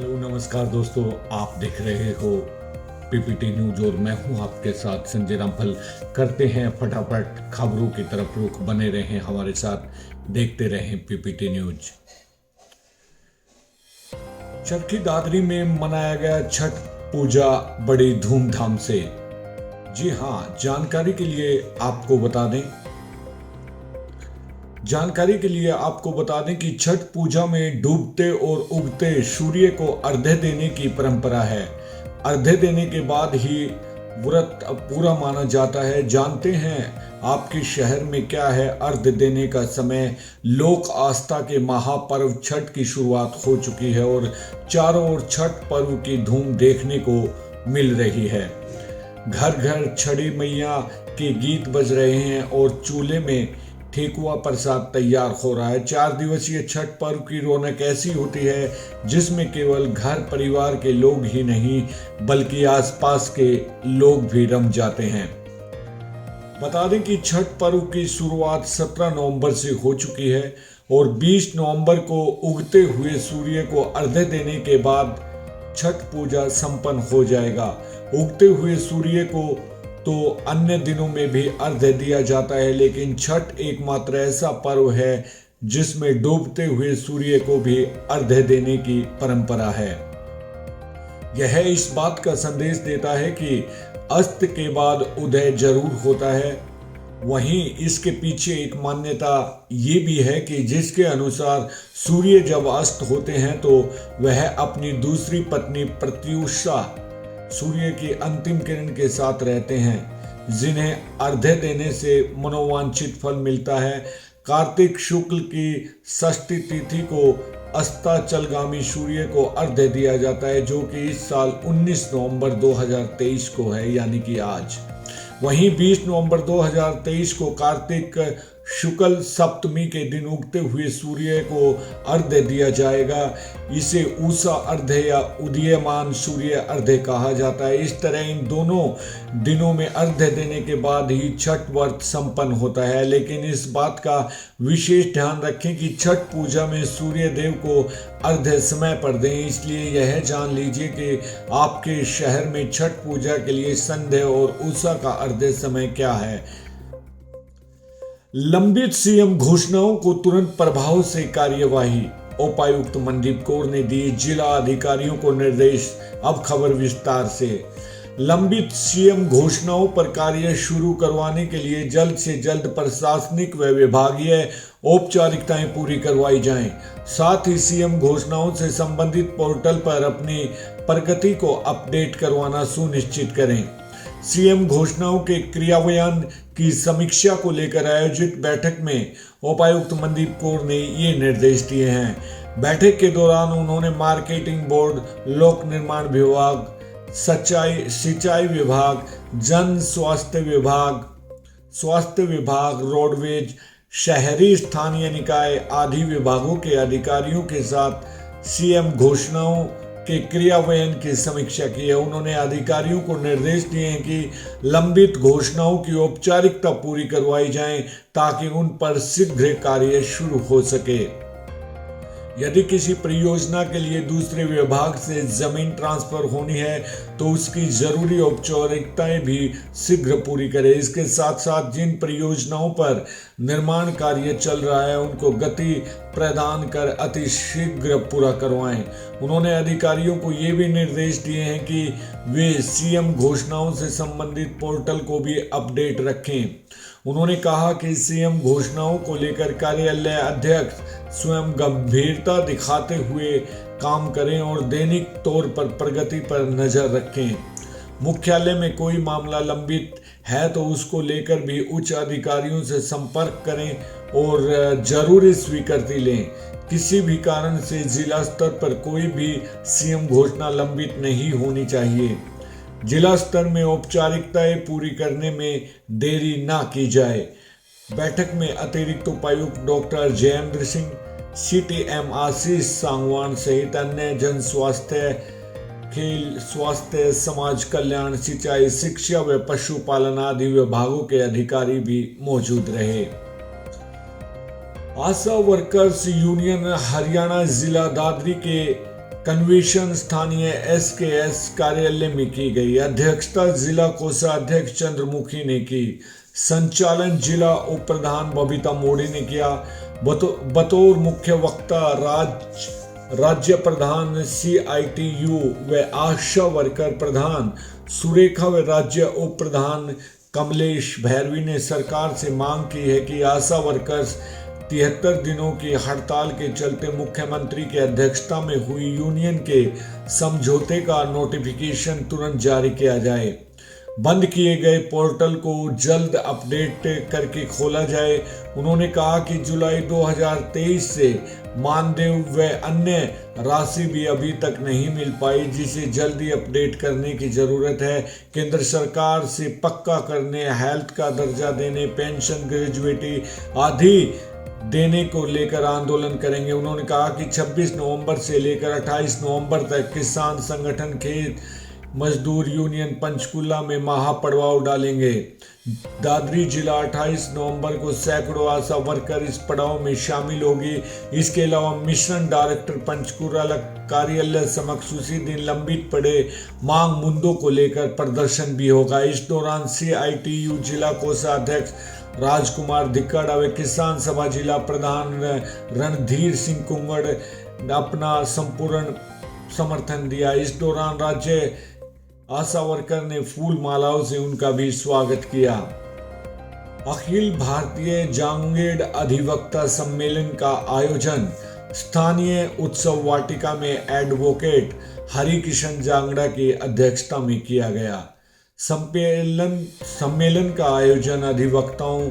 Hello नमस्कार दोस्तों, आप देख रहे हो पीपीटी न्यूज और मैं हूं आपके साथ संजय रामफल। करते हैं फटाफट खबरों की तरफ रुख, बने रहें हमारे साथ, देखते रहें पीपीटी न्यूज। चरखी दादरी में मनाया गया छठ पूजा बड़ी धूमधाम से। जी हां, जानकारी के लिए आपको बता दें कि छठ पूजा में डूबते और उगते सूर्य को अर्घ्य देने की परंपरा है। अर्घ्य देने के बाद ही व्रत पूरा माना जाता है। जानते हैं आपके शहर में क्या है अर्घ्य देने का समय। लोक आस्था के महापर्व छठ की शुरुआत हो चुकी है और चारों ओर छठ पर्व की धूम देखने को मिल रही है। घर घर छड़ी मैया के गीत बज रहे हैं और चूल्हे में ठेकुआ प्रसाद तैयार हो रहा है। 4 दिवसीय छठ पर्व की रौनक ऐसी होती है जिसमें केवल घर परिवार के लोग ही नहीं बल्कि आसपास के लोग भी रम जाते हैं। बता दें कि छठ पर्व की शुरुआत 17 नवंबर से हो चुकी है और 20 नवंबर को उगते हुए सूर्य को अर्घ्य देने के बाद छठ पूजा संपन्न हो जाएगा। उगते हुए सूर्य को तो अन्य दिनों में भी अर्घ्य दिया जाता है, लेकिन छठ एकमात्र ऐसा पर्व है जिसमें डूबते हुए सूर्य को भी अर्घ्य देने की परंपरा है। यह इस बात का संदेश देता है कि अस्त के बाद उदय जरूर होता है। वहीं इसके पीछे एक मान्यता ये भी है कि जिसके अनुसार सूर्य जब अस्त होते हैं तो वह अपनी दूसरी पत्नी प्रत्युषा सूर्य की अंतिम किरण के साथ रहते हैं, जिन्हें अर्घ्य देने से मनोवांछित फल मिलता है। कार्तिक शुक्ल की षष्ठी तिथि को अस्ताचलगामी सूर्य को अर्घ्य दिया जाता है, जो कि इस साल 19 नवंबर 2023 को है, यानी कि आज। वहीं 20 नवंबर 2023 को कार्तिक शुक्ल सप्तमी के दिन उगते हुए सूर्य को अर्घ्य दिया जाएगा। इसे उषा अर्घ्य या उदीयमान सूर्य अर्घ्य कहा जाता है। इस तरह इन दोनों दिनों में अर्घ्य देने के बाद ही छठ व्रत संपन्न होता है। लेकिन इस बात का विशेष ध्यान रखें कि छठ पूजा में सूर्य देव को अर्घ्य समय पर दें। इसलिए यह जान लीजिए कि आपके शहर में छठ पूजा के लिए संध्या और उषा का अर्घ्य समय क्या है। लंबित सीएम घोषणाओं को तुरंत प्रभाव से कार्यवाही, उपायुक्त मनदीप कौर ने दी जिला अधिकारियों को निर्देश। अब खबर विस्तार से। लंबित सीएम घोषणाओं पर कार्य शुरू करवाने के लिए जल्द से जल्द प्रशासनिक व विभागीय औपचारिकताएं पूरी करवाई जाएं। साथ ही सीएम घोषणाओं से संबंधित पोर्टल पर अपनी प्रगति को अपडेट करवाना सुनिश्चित करें। सीएम घोषणाओं के क्रियान्वयन की समीक्षा को लेकर आयोजित बैठक में उपायुक्त मनदीप कौर ने ये निर्देश दिए हैं। बैठक के दौरान उन्होंने मार्केटिंग बोर्ड, लोक निर्माण विभाग, सिंचाई विभाग, जन स्वास्थ्य विभाग, रोडवेज, शहरी स्थानीय निकाय आदि विभागों के अधिकारियों के साथ सीएम घोषणाओं के क्रियान्वयन की समीक्षा की है। उन्होंने अधिकारियों को निर्देश दिए हैं कि लंबित घोषणाओं की औपचारिकता पूरी करवाई जाए ताकि उन पर शीघ्र कार्य शुरू हो सके। यदि किसी परियोजना के लिए दूसरे विभाग से जमीन ट्रांसफर होनी है तो उसकी जरूरी औपचारिकताएं भी शीघ्र पूरी करें। इसके साथ साथ जिन परियोजनाओं पर निर्माण कार्य चल रहा है उनको गति प्रदान कर अति शीघ्र पूरा करवाएं। उन्होंने अधिकारियों को ये भी निर्देश दिए हैं कि वे सीएम घोषणाओं से संबंधित पोर्टल को भी अपडेट रखें। उन्होंने कहा कि सीएम घोषणाओं को लेकर कार्यालय अध्यक्ष स्वयं गंभीरता दिखाते हुए काम करें और दैनिक तौर पर प्रगति पर नजर रखें। मुख्यालय में कोई मामला लंबित है तो उसको लेकर भी उच्च अधिकारियों से संपर्क करें और जरूरी स्वीकृति लें। किसी भी कारण से जिला स्तर पर कोई भी सीएम घोषणा लंबित नहीं होनी चाहिए। जिला स्तर में औपचारिकताएं पूरी करने में देरी ना की जाए। बैठक में अतिरिक्त उपायुक्त डॉक्टर जयेंद्र सिंह, सीटीएम आशीष सांगवान सहित अन्य जन स्वास्थ्य, खेल, स्वास्थ्य, समाज कल्याण, सिंचाई, शिक्षा व पशुपालन आदि विभागों के अधिकारी भी मौजूद रहे। आशा वर्कर्स यूनियन हरियाणा जिला दादरी के कन्वेंशन स्थानीय एसकेएस कार्यालय में की गई। अध्यक्षता जिला कोषाध्यक्ष चंद्रमुखी ने की। संचालन जिला उप प्रधान बबीता मोड़ी ने किया। बतौर मुख्य वक्ता राज्य प्रधान CITU व आशा वर्कर प्रधान सुरेखा व राज्य उप प्रधान कमलेश भैरवी ने सरकार से मांग की है कि आशा वर्कर्स 73 दिनों की हड़ताल के चलते मुख्यमंत्री की अध्यक्षता में हुई यूनियन के समझौते का नोटिफिकेशन तुरंत जारी किया जाए। बंद किए गए पोर्टल को जल्द अपडेट करके खोला जाए। उन्होंने कहा कि जुलाई 2023 से मानदेय व अन्य राशि भी अभी तक नहीं मिल पाई, जिसे जल्दी अपडेट करने की जरूरत है। केंद्र सरकार से पक्का करने, हेल्थ का दर्जा देने, पेंशन, ग्रेजुएटी आदि देने को लेकर आंदोलन करेंगे। उन्होंने कहा कि 26 नवंबर से लेकर 28 नवंबर तक किसान संगठन खेत मजदूर यूनियन पंचकुला में महापड़ाव डालेंगे। दादरी जिला 28 नवंबर को सैकड़ों आशा वर्कर इस पड़ाव में शामिल होगी। इसके अलावा मिशन डायरेक्टर पंचकुला कार्यालय समक्ष उसी दिन लंबित पड़े मांग मुद्दों को लेकर प्रदर्शन भी होगा। इस दौरान CITU जिला कोषाध्यक्ष राजकुमार धिक्कड़ व किसान सभा जिला प्रधान रणधीर सिंह कुंगड़ अपना संपूर्ण समर्थन दिया। इस दौरान राज्य आशा वर्कर ने फूल मालाओं से उनका भी स्वागत किया। अखिल भारतीय जांगेड़ अधिवक्ता सम्मेलन का आयोजन स्थानीय उत्सव वाटिका में एडवोकेट हरिकिशन जांगड़ा की अध्यक्षता में किया गया। सम्मेलन का आयोजन अधिवक्ताओं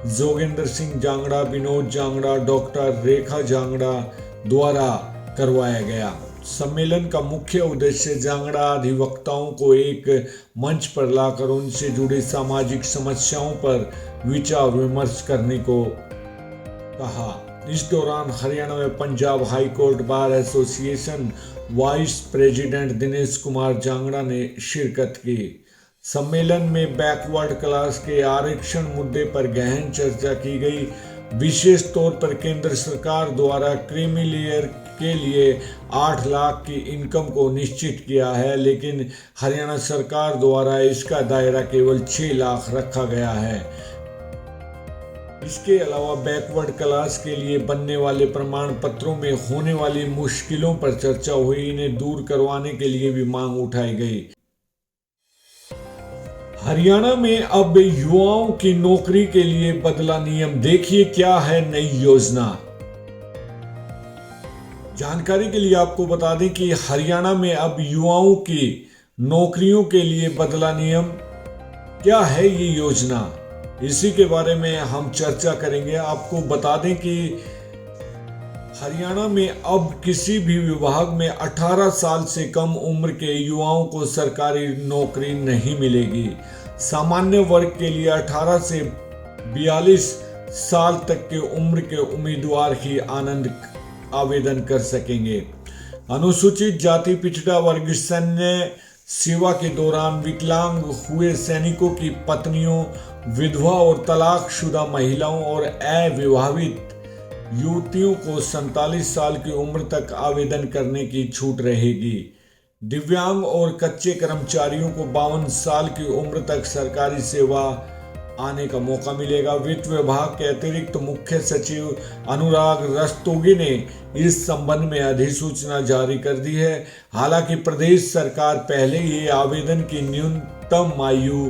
जोगेंद्र सिंह जांगड़ा, विनोद जांगड़ा, डॉक्टर रेखा जांगड़ा द्वारा करवाया गया। सम्मेलन का मुख्य उद्देश्य जांगड़ा अधिवक्ताओं को एक मंच पर लाकर उनसे जुड़ी सामाजिक समस्याओं पर विचार विमर्श करने को कहा। इस दौरान हरियाणा व Punjab high court bar association vice president Dinesh Kumar Jangra ने शिरकत की। सम्मेलन में बैकवर्ड क्लास के आरक्षण मुद्दे पर गहन चर्चा की गई। विशेष तौर पर केंद्र सरकार द्वारा क्रीमी लेयर के लिए 8 लाख की इनकम को निश्चित किया है, लेकिन हरियाणा सरकार द्वारा इसका दायरा केवल 6 लाख रखा गया है। इसके अलावा बैकवर्ड क्लास के लिए बनने वाले प्रमाण पत्रों में होने वाली मुश्किलों पर चर्चा हुई। इन्हें दूर करवाने के लिए भी मांग उठाई गई। हरियाणा में अब युवाओं की नौकरी के लिए बदला नियम। देखिए क्या है नई योजना। जानकारी के लिए आपको बता दें कि हरियाणा में अब युवाओं की नौकरियों के लिए बदला नियम। क्या है ये योजना, इसी के बारे में हम चर्चा करेंगे। आपको बता दें कि हरियाणा में अब किसी भी विभाग में 18 साल से कम उम्र के युवाओं को सरकारी नौकरी नहीं मिलेगी। सामान्य वर्ग के लिए 18 से 42 साल तक के उम्र के उम्मीदवार ही आवेदन कर सकेंगे। अनुसूचित जाति पिछड़ा वर्ग सैन्य सेवा के दौरान विकलांग हुए सैनिकों की पत्नियों, विधवा और तलाकशुदा महिलाओं और अविवाहित युवतियों को 47 साल की उम्र तक आवेदन करने की छूट रहेगी। दिव्यांग और कच्चे कर्मचारियों को 52 साल की उम्र तक सरकारी सेवा आने का मौका मिलेगा। वित्त विभाग के अतिरिक्त मुख्य सचिव अनुराग रस्तोगी ने इस संबंध में अधिसूचना जारी कर दी है। हालांकि प्रदेश सरकार पहले ही आवेदन की न्यूनतम आयु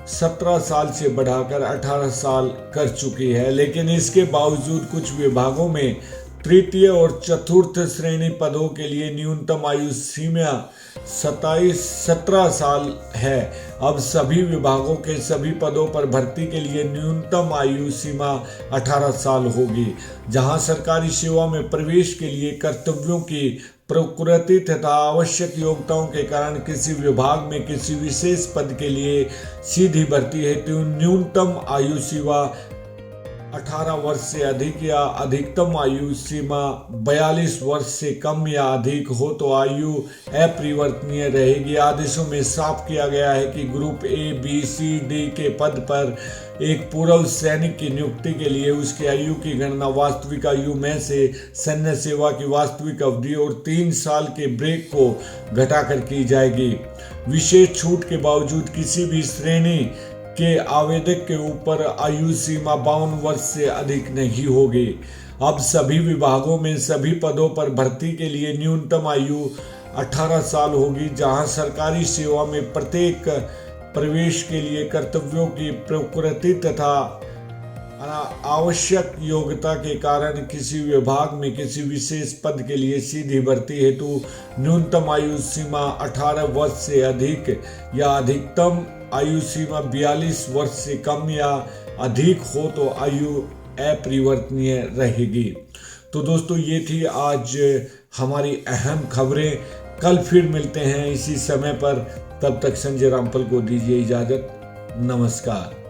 17 साल से बढ़ाकर 18 साल कर चुकी है, लेकिन इसके बावजूद कुछ विभागों में तृतीय और चतुर्थ श्रेणी पदों के लिए न्यूनतम आयु सीमा 17 साल है। अब सभी विभागों के सभी पदों पर भर्ती के लिए न्यूनतम आयु सीमा 18 साल होगी। जहां सरकारी सेवा में प्रवेश के लिए कर्तव्यों की प्रकृति तथा आवश्यक योग्यताओं के कारण किसी विभाग में किसी विशेष पद के लिए सीधी भर्ती हेतु न्यूनतम आयु सीमा 18 वर्ष से अधिक या अधिकतम आयु सीमा 42 वर्ष से कम या अधिक हो तो आयु अपरिवर्तनीय रहेगी। आदेशों में साफ किया गया है कि group A, B, C, D के पद पर एक पूर्व सैनिक की नियुक्ति के लिए उसकी आयु की गणना वास्तविक आयु में से सैन्य सेवा की वास्तविक अवधि और 3 साल के ब्रेक को घटाकर की जाएगी। विशेष छूट के बावजूद किसी भी श्रेणी के आवेदक के ऊपर आयु सीमा 52 वर्ष से अधिक नहीं होगी। अब सभी विभागों में सभी पदों पर भर्ती के लिए न्यूनतम आयु 18 साल होगी। जहां सरकारी सेवा में प्रत्येक प्रवेश के लिए कर्तव्यों की प्रकृति तथा आवश्यक योग्यता के कारण किसी विभाग में किसी विशेष पद के लिए सीधी भर्ती हेतु न्यूनतम आयु सीमा 18 वर्ष से अधिक या अधिकतम आयु सीमा 42 वर्ष से कम या अधिक हो तो आयु अपरिवर्तनीय रहेगी। तो दोस्तों, ये थी आज हमारी अहम खबरें। कल फिर मिलते हैं इसी समय पर। तब तक संजय रामफल को दीजिए इजाजत। नमस्कार।